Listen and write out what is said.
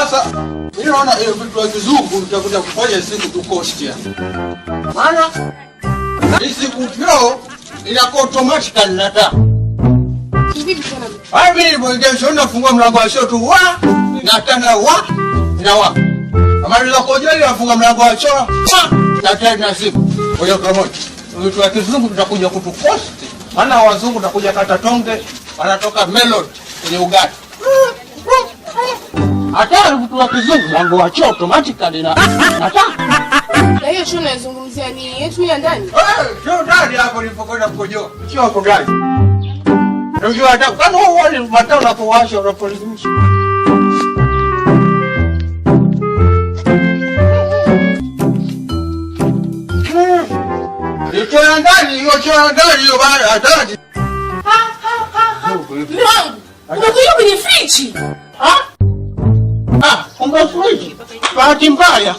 Sasa mimi naona hiyo vitu vya kizungu tutakuja kufanya siku tukostia. Maana hizi kupyo inakuwa automatically nata. Mimi mwenyewe nafungua mlango wa choo tu na tena na kama ndio kujali nafunga mlango wa choo na tena siku. Kwa kama vitu vya kizungu tutakuja kutukosti. Maana wazungu tutakuja kata tonge wanatoka melody kwenye ugali. Hata vitu vya kizungu mlango wa choo automatically nata. Na hiyo choo unazungumzia ni yetu ya ndani? Choo ndani hapo nilipokwenda kukojoa. Choo hapo ndani. Ndio hata kama uone matao unapowasha unapolimisha. Choo ya ndani, hiyo choo ya ndani hiyo bana hatari. Mwangu, unakuja kwenye friji? Kumbe friji. Bahati mbaya.